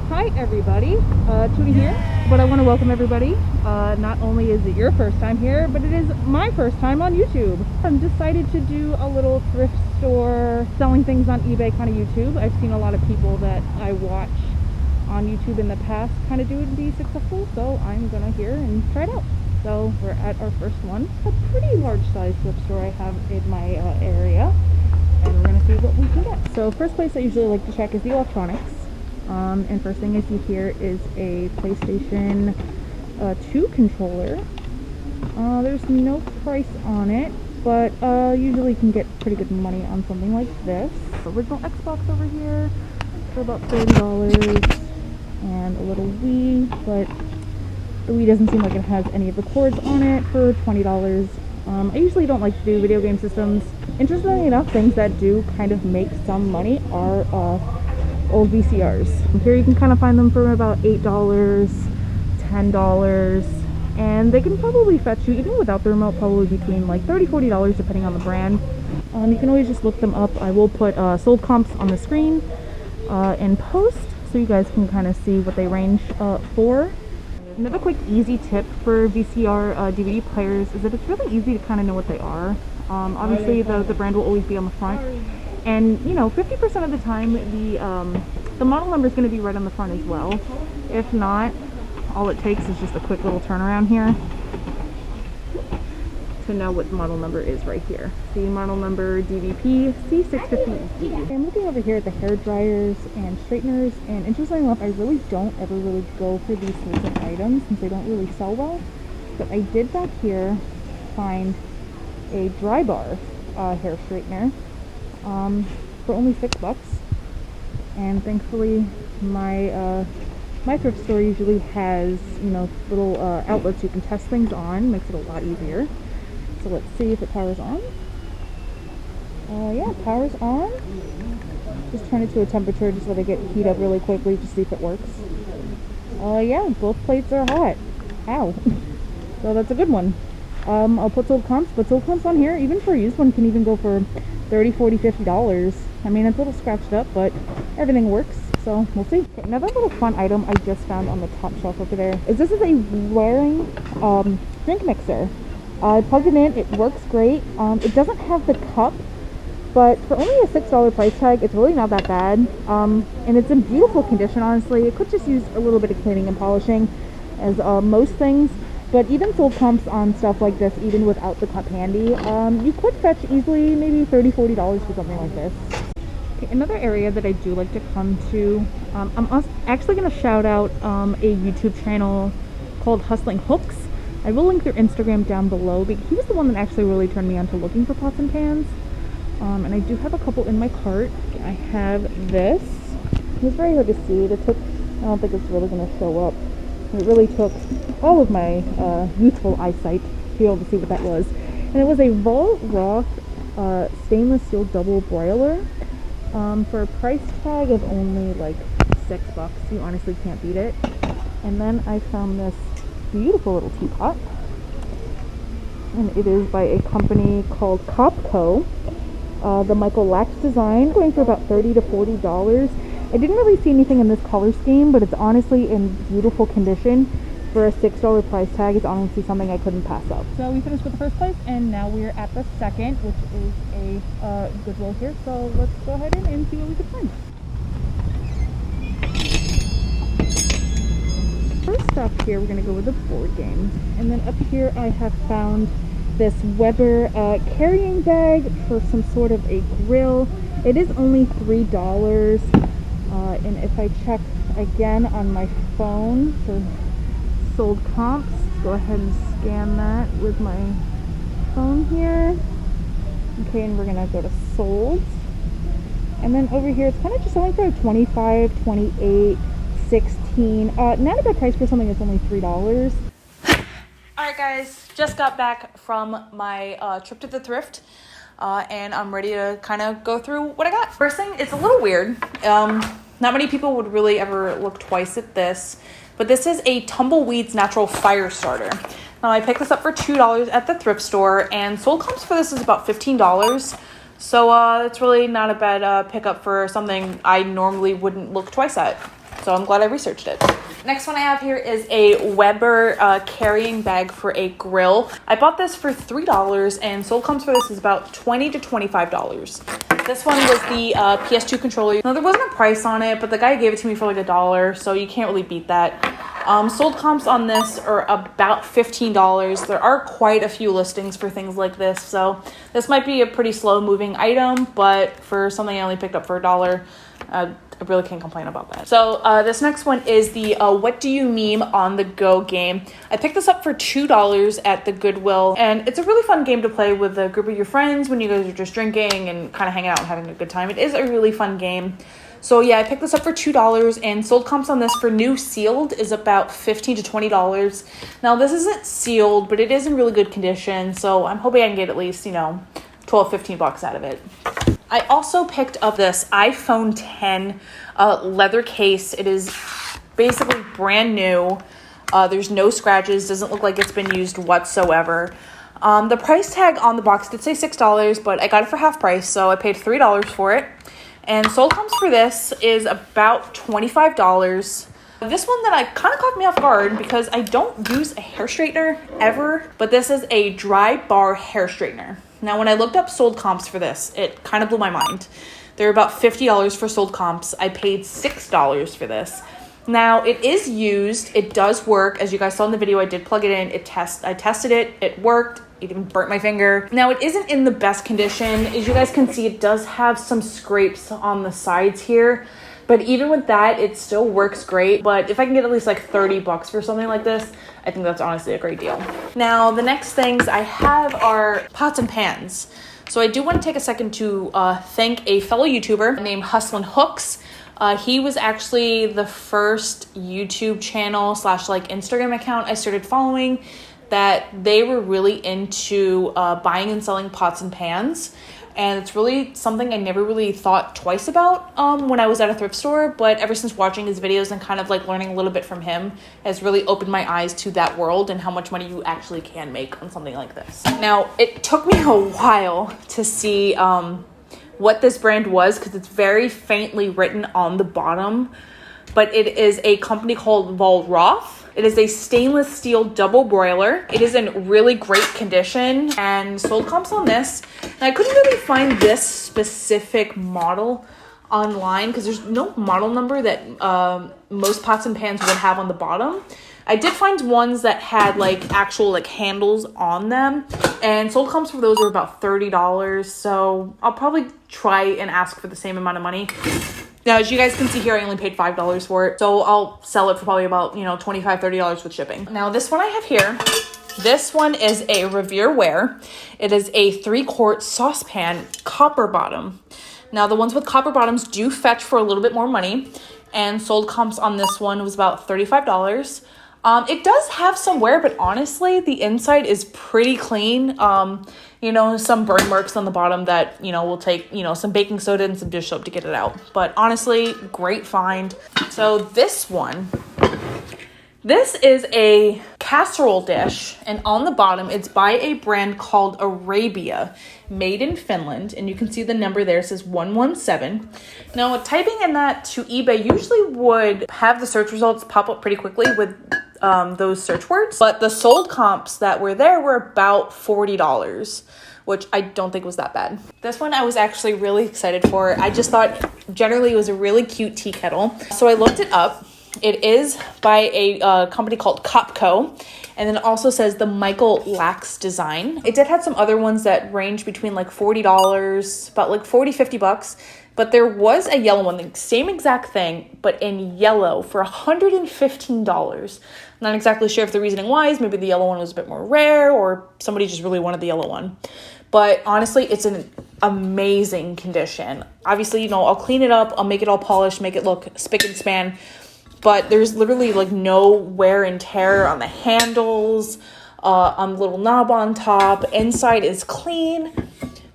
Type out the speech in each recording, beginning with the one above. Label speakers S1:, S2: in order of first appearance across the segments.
S1: Hi everybody, Tuna here, but I want to welcome everybody. Not only is it your first time here, but it is my first time on YouTube. I'm decided to do a little thrift store, selling things on eBay kind of YouTube. I've seen a lot of people that I watch on YouTube in the past kind of do it and be successful, so I'm gonna here and try it out. So we're at our first one, a pretty large size thrift store I have in my area, and we're gonna see what we can get. So first place I usually like to check is the electronics. And first thing I see here is a PlayStation 2 controller. There's no price on it, but usually you can get pretty good money on something like this. Original Xbox over here for about $30, and a little Wii, but the Wii doesn't seem like it has any of the cords on it for $20. I usually don't like to do video game systems. Interestingly enough, things that do kind of make some money are old VCRs. Here you can kind of find them for about $8, $10, and they can probably fetch you, even without the remote, probably between like $30, $40 depending on the brand. You can always just look them up. I will put sold comps on the screen in post so you guys can kind of see what they range for. Another quick easy tip for VCR DVD players is that it's really easy to kind of know what they are. Obviously the brand will always be on the front, and you know, 50% of the time the model number is going to be right on the front as well. If not, all it takes is just a quick little turnaround here to know what the model number is right here. See, model number DVP C650E. I'm looking over here at the hair dryers and straighteners, and interestingly enough, I really don't ever really go for these sorts of items since they don't really sell well. But I did back here find a dry bar hair straightener for only $6, and thankfully my my thrift store usually has, you know, little outlets you can test things on. Makes it a lot easier. So let's see if it powers on. Yeah, it powers on. Just turn it to a temperature, just let it heat up really quickly to see if it works. Yeah, both plates are hot. Ow. So that's a good one. I'll put sold comps, but sold comps on here, even for a used one, can even go for $30, $40, $50. I mean, it's a little scratched up, but everything works, so we'll see. Okay, another little fun item I just found on the top shelf over there is this is a wearing drink mixer. I plugged it in, it works great. It doesn't have the cup, but for only a $6 price tag, it's really not that bad. And it's in beautiful condition, honestly. It could just use a little bit of cleaning and polishing, as most things. But even sold comps on stuff like this, even without the cup handy, you could fetch easily maybe $30, $40 for something like this. Okay, another area that I do like to come to, I'm actually going to shout out a YouTube channel called Hustlin Hooks. I will link their Instagram down below, because he was the one that actually really turned me on to looking for pots and pans. And I do have a couple in my cart. I have this. It was very hard to see. I don't think it's really going to show up. It really took all of my youthful eyesight to be able to see what that was. And it was a Roth stainless steel double broiler for a price tag of only like $6. You honestly can't beat it. And then I found this beautiful little teapot, and it is by a company called Copco. The Michael Lax design, going for about $30 to $40. I didn't really see anything in this color scheme, but it's honestly in beautiful condition. For a $6 price tag, it's honestly something I couldn't pass up. So we finished with the first place, and now we're at the second, which is a Goodwill here. So let's go ahead and see what we can find. First up here, we're going to go with the board games. And then up here, I have found this Weber carrying bag for some sort of a grill. It is only $3. And if I check again on my phone for sold comps, go ahead and scan that with my phone here. Okay, and we're going to go to sold. And then over here, it's kind of just selling for $25, $28, $16. Not a bad price for something that's only $3.
S2: Alright guys, just got back from my trip to the thrift, and I'm ready to kind of go through what I got. First thing, it's a little weird. Not many people would really ever look twice at this, but this is a Tumbleweeds Natural Fire Starter. Now I picked this up for $2 at the thrift store, and sold comps for this is about $15. So it's really not a bad pickup for something I normally wouldn't look twice at. So I'm glad I researched it. Next one I have here is a Weber carrying bag for a grill. I bought this for $3 and sold comps for this is about $20 to $25. This one was the PS2 controller. Now there wasn't a price on it, but the guy gave it to me for like $1, so you can't really beat that. Sold comps on this are about $15. There are quite a few listings for things like this, so this might be a pretty slow moving item, but for something I only picked up for $1, I really can't complain about that. So this next one is the What Do You Meme on the Go game. I picked this up for $2 at the Goodwill, and it's a really fun game to play with a group of your friends when you guys are just drinking and kind of hanging out and having a good time. It is a really fun game. So yeah, I picked this up for $2 and sold comps on this for new sealed is about $15 to $20. Now this isn't sealed, but it is in really good condition. So I'm hoping I can get at least, 12, 15 bucks out of it. I also picked up this iPhone 10 leather case. It is basically brand new. There's no scratches. Doesn't look like it's been used whatsoever. The price tag on the box did say $6, but I got it for half price. So I paid $3 for it. And sold comps for this is about $25. This one that I kind of caught me off guard because I don't use a hair straightener ever, but this is a dry bar hair straightener. Now, when I looked up sold comps for this, it kind of blew my mind. They're about $50 for sold comps. I paid $6 for this. Now, it is used. It does work. As you guys saw in the video, I did plug it in. I tested it. It worked. It even burnt my finger. Now, it isn't in the best condition. As you guys can see, it does have some scrapes on the sides here. But even with that, it still works great. But if I can get at least like 30 bucks for something like this, I think that's honestly a great deal. Now, the next things I have are pots and pans. So I do want to take a second to thank a fellow YouTuber named Hustlin Hooks. He was actually the first YouTube channel / like Instagram account I started following that they were really into buying and selling pots and pans. And it's really something I never really thought twice about when I was at a thrift store. But ever since watching his videos and kind of like learning a little bit from him has really opened my eyes to that world and how much money you actually can make on something like this. Now, it took me a while to see what this brand was because it's very faintly written on the bottom. But it is a company called Volroth. It is a stainless steel double broiler. It is in really great condition and sold comps on this. And I couldn't really find this specific model online because there's no model number that most pots and pans would have on the bottom. I did find ones that had like actual like handles on them, and sold comps for those are about $30. So I'll probably try and ask for the same amount of money. Now, as you guys can see here, I only paid $5 for it. So I'll sell it for probably about, $25, $30 with shipping. Now, this one I have here, this one is a Revere Ware. It is a 3-quart saucepan, copper bottom. Now, the ones with copper bottoms do fetch for a little bit more money. And sold comps on this one was about $35. It does have some wear, but honestly, the inside is pretty clean. Some burn marks on the bottom that, will take, some baking soda and some dish soap to get it out. But honestly, great find. So this one, this is a casserole dish. And on the bottom, it's by a brand called Arabia, made in Finland. And you can see the number there, it says 117. Now, typing in that to eBay usually would have the search results pop up pretty quickly with those search words, but the sold comps that were there were about $40, which I don't think was that bad. This one I was actually really excited for. I just thought generally it was a really cute tea kettle. So I looked it up. It is by a company called Copco, and then it also says the Michael Lax design. It did have some other ones that range between like $40, about like 40, 50 bucks. But there was a yellow one, the same exact thing, but in yellow for $115. I'm not exactly sure if the reasoning why is maybe the yellow one was a bit more rare or somebody just really wanted the yellow one. But honestly, it's in amazing condition. Obviously, I'll clean it up. I'll make it all polished, make it look spick and span. But there's literally like no wear and tear on the handles, on the little knob on top. Inside is clean.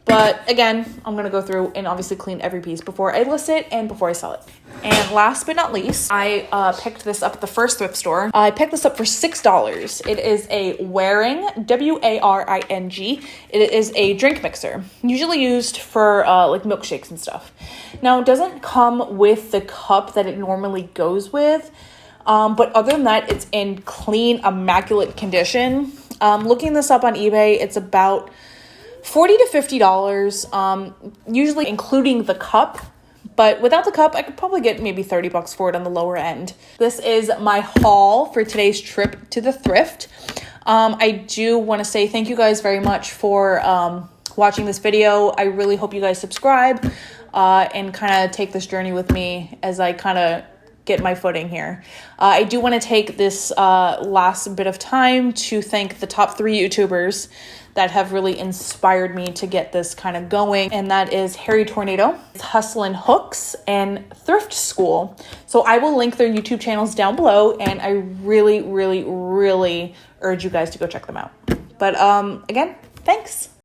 S2: But again, I'm going to go through and obviously clean every piece before I list it and before I sell it. And last but not least, I picked this up at the first thrift store. I picked this up for $6. It is a Waring, W-A-R-I-N-G. It is a drink mixer, usually used for like milkshakes and stuff. Now, it doesn't come with the cup that it normally goes with. But other than that, it's in clean, immaculate condition. Looking this up on eBay, it's about $40 to $50, usually including the cup. But without the cup, I could probably get maybe $30 for it on the lower end. This is my haul for today's trip to the thrift. I do want to say thank you guys very much for watching this video. I really hope you guys subscribe and kind of take this journey with me as I kind of get my footing here. I do want to take this last bit of time to thank the top 3 YouTubers that have really inspired me to get this kind of going, and that is Harry Tornado, Hustlin Hooks, and Thrift School. So I will link their YouTube channels down below, and I really, really, really urge you guys to go check them out. But again, thanks.